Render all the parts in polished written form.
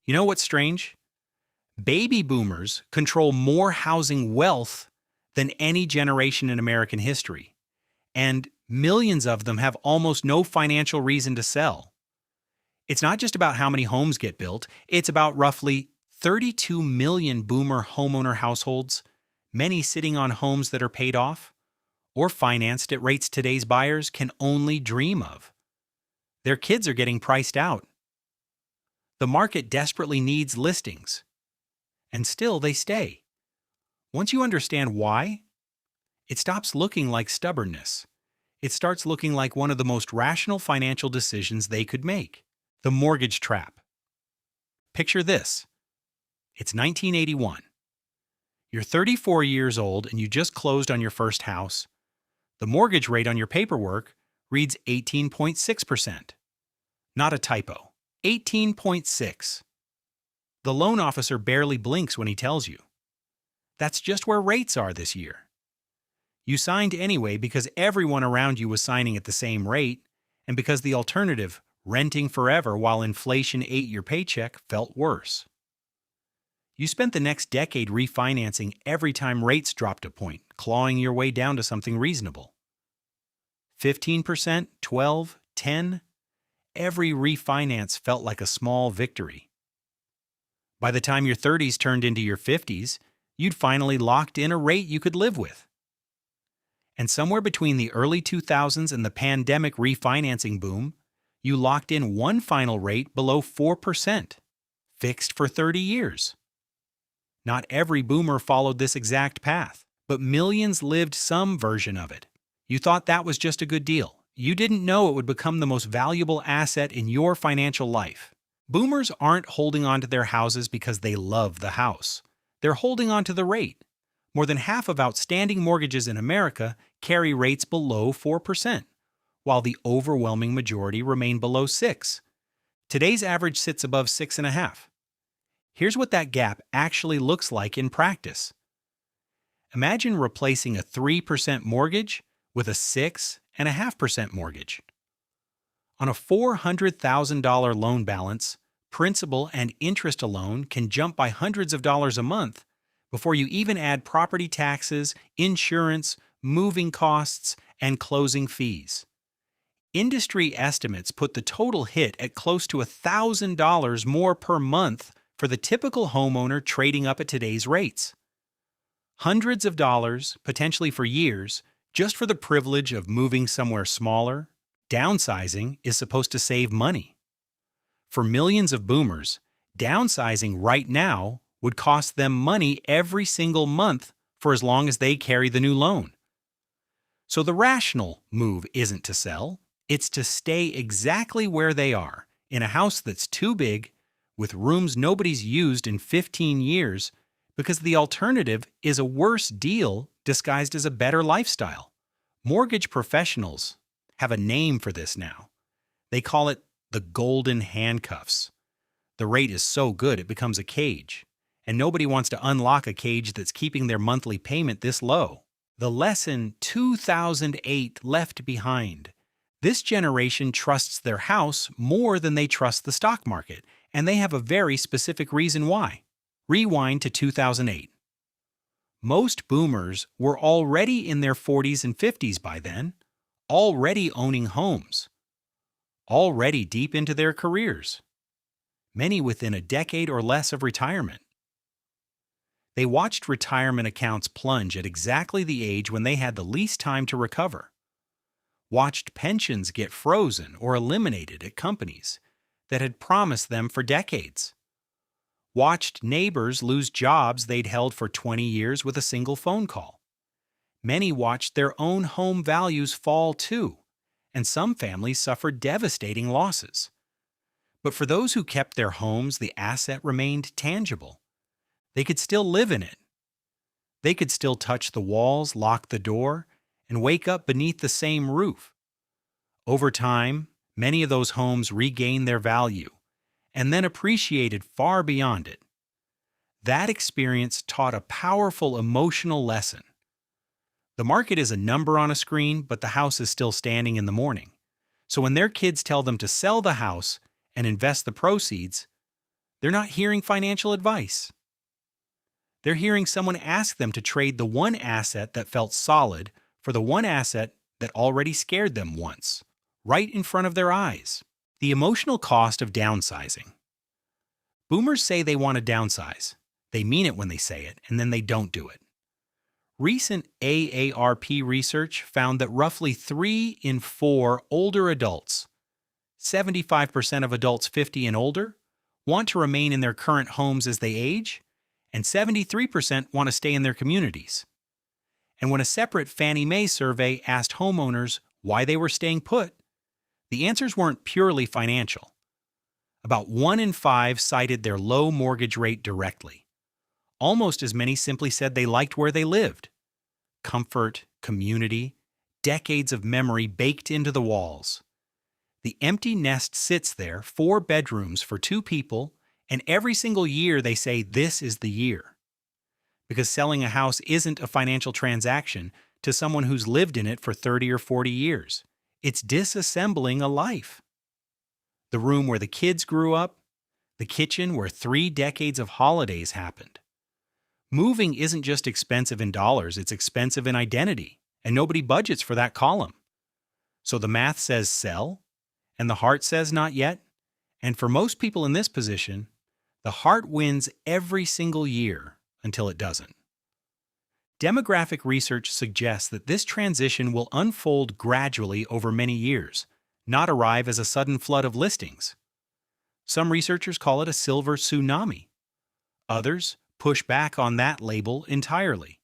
You know what's strange? Baby boomers control more housing wealth than any generation in American history, and millions of them have almost no financial reason to sell. It's not just about how many homes get built, it's about roughly 32 million boomer homeowner households, many sitting on homes that are paid off or financed at rates today's buyers can only dream of. Their kids are getting priced out. The market desperately needs listings, and still they stay. Once you understand why, it stops looking like stubbornness. It starts looking like one of the most rational financial decisions they could make. The mortgage trap. Picture this. It's 1981. You're 34 years old and you just closed on your first house. The mortgage rate on your paperwork reads 18.6%. Not a typo. 18.6. The loan officer barely blinks when he tells you. That's just where rates are this year. You signed anyway because everyone around you was signing at the same rate, and because the alternative, renting forever while inflation ate your paycheck, felt worse. You spent the next decade refinancing every time rates dropped a point, clawing your way down to something reasonable. 15%, 12, 10, every refinance felt like a small victory. By the time your 30s turned into your 50s, you'd finally locked in a rate you could live with. And somewhere between the early 2000s and the pandemic refinancing boom, you locked in one final rate below 4%, fixed for 30 years. Not every boomer followed this exact path, but millions lived some version of it. You thought that was just a good deal. You didn't know it would become the most valuable asset in your financial life. Boomers aren't holding on to their houses because they love the house. They're holding on to the rate. More than half of outstanding mortgages in America carry rates below 4%, while the overwhelming majority remain below 6%. Today's average sits above 6.5%. Here's what that gap actually looks like in practice. Imagine replacing a 3% mortgage with a 6.5% mortgage. On a $400,000 loan balance, principal and interest alone can jump by hundreds of dollars a month before you even add property taxes, insurance, moving costs, and closing fees. Industry estimates put the total hit at close to $1,000 more per month for the typical homeowner trading up at today's rates. Hundreds of dollars, potentially for years, just for the privilege of moving somewhere smaller. Downsizing is supposed to save money. For millions of boomers, downsizing right now would cost them money every single month for as long as they carry the new loan. So the rational move isn't to sell, it's to stay exactly where they are, in a house that's too big, with rooms nobody's used in 15 years, because the alternative is a worse deal disguised as a better lifestyle. Mortgage professionals have a name for this now. They call it the golden handcuffs. The rate is so good it becomes a cage, and nobody wants to unlock a cage that's keeping their monthly payment this low. The lesson 2008 left behind. This generation trusts their house more than they trust the stock market, and they have a very specific reason why. Rewind to 2008. Most boomers were already in their 40s and 50s by then, already owning homes, already deep into their careers, many within a decade or less of retirement. They watched retirement accounts plunge at exactly the age when they had the least time to recover, watched pensions get frozen or eliminated at companies that had promised them for decades, watched neighbors lose jobs they'd held for 20 years with a single phone call. Many watched their own home values fall too, and some families suffered devastating losses. But for those who kept their homes, the asset remained tangible. They could still live in it. They could still touch the walls, lock the door, and wake up beneath the same roof. Over time, many of those homes regained their value and then appreciated far beyond it. That experience taught a powerful emotional lesson. The market is a number on a screen, but the house is still standing in the morning. So when their kids tell them to sell the house and invest the proceeds, They're not hearing financial advice. They're hearing someone ask them to trade the one asset that felt solid for the one asset that already scared them once, right in front of their eyes. The emotional cost of downsizing. Boomers say they want to downsize. They mean it when they say it, and then they don't do it. Recent AARP research found that roughly 3 in 4 older adults, 75% of adults 50 and older, want to remain in their current homes as they age, and 73% want to stay in their communities. And when a separate Fannie Mae survey asked homeowners why they were staying put, the answers weren't purely financial. About 1 in 5 cited their low mortgage rate directly. Almost as many simply said they liked where they lived. Comfort, community, decades of memory baked into the walls. The empty nest sits there, 4 bedrooms for 2 people, and every single year they say this is the year. Because selling a house isn't a financial transaction to someone who's lived in it for 30 or 40 years. It's disassembling a life. The room where the kids grew up, the kitchen where 3 decades of holidays happened. Moving isn't just expensive in dollars, it's expensive in identity, and nobody budgets for that column. So the math says sell, and the heart says not yet. And for most people in this position, the heart wins every single year until it doesn't. Demographic research suggests that this transition will unfold gradually over many years, not arrive as a sudden flood of listings. Some researchers call it a silver tsunami. Others push back on that label entirely,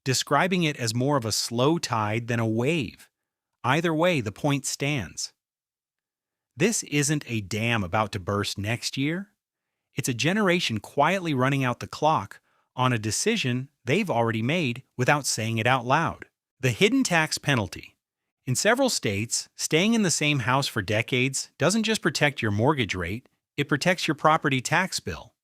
describing it as more of a slow tide than a wave. Either way, the point stands. This isn't a dam about to burst next year. It's a generation quietly running out the clock on a decision they've already made without saying it out loud. The hidden tax penalty. In several states, staying in the same house for decades doesn't just protect your mortgage rate, it protects your property tax bill.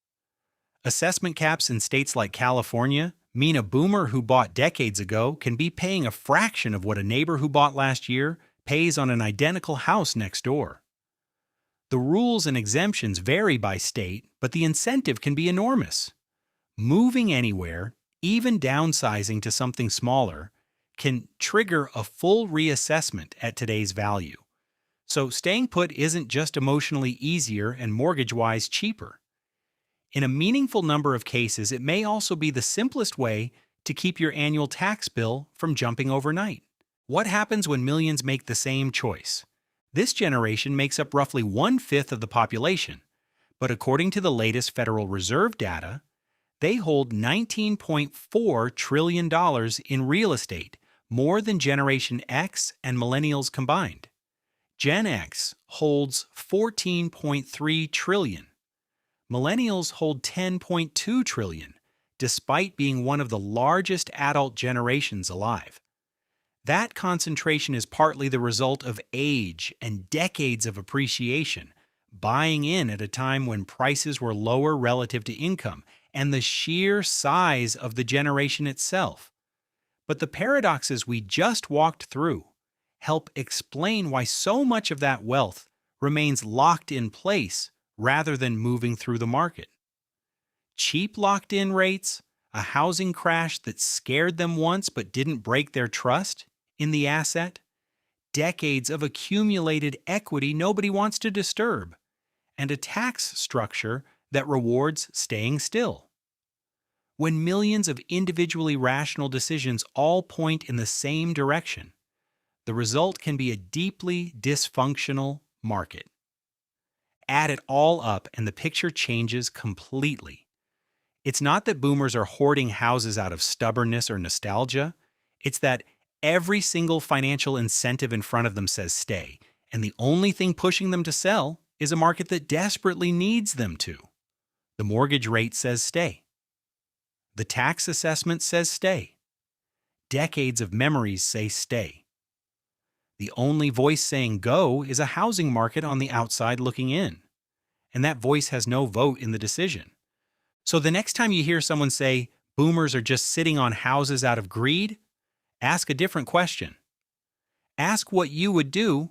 Assessment caps in states like California mean a boomer who bought decades ago can be paying a fraction of what a neighbor who bought last year pays on an identical house next door. The rules and exemptions vary by state, but the incentive can be enormous. Moving anywhere, even downsizing to something smaller, can trigger a full reassessment at today's value. So staying put isn't just emotionally easier and mortgage-wise cheaper. In a meaningful number of cases, it may also be the simplest way to keep your annual tax bill from jumping overnight. What happens when millions make the same choice? This generation makes up roughly 1/5 of the population, but according to the latest Federal Reserve data, they hold $19.4 trillion in real estate, more than Generation X and Millennials combined. Gen X holds $14.3 trillion. Millennials hold $10.2 trillion, despite being one of the largest adult generations alive. That concentration is partly the result of age and decades of appreciation, buying in at a time when prices were lower relative to income, and the sheer size of the generation itself. But the paradoxes we just walked through help explain why so much of that wealth remains locked in place rather than moving through the market. Cheap locked-in rates, a housing crash that scared them once but didn't break their trust in the asset, decades of accumulated equity nobody wants to disturb, and a tax structure that rewards staying still. When millions of individually rational decisions all point in the same direction, the result can be a deeply dysfunctional market. Add it all up and the picture changes completely. It's not that boomers are hoarding houses out of stubbornness or nostalgia. It's that every single financial incentive in front of them says stay, and the only thing pushing them to sell is a market that desperately needs them to. The mortgage rate says stay. The tax assessment says stay. Decades of memories say stay. The only voice saying go is a housing market on the outside looking in, and that voice has no vote in the decision. So the next time you hear someone say boomers are just sitting on houses out of greed, ask a different question. Ask what you would do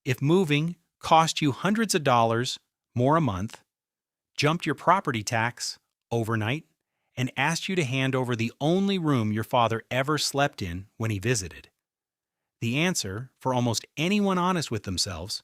if moving cost you hundreds of dollars more a month, jumped your property tax overnight, and asked you to hand over the only room your father ever slept in when he visited? The answer, for almost anyone honest with themselves,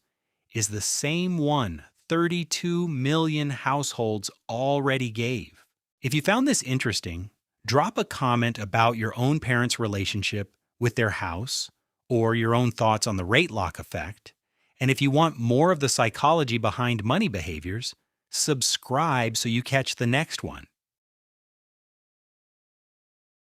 is the same one 32 million households already gave. If you found this interesting, drop a comment about your own parents' relationship with their house or your own thoughts on the rate lock effect. And if you want more of the psychology behind money behaviors, subscribe so you catch the next one.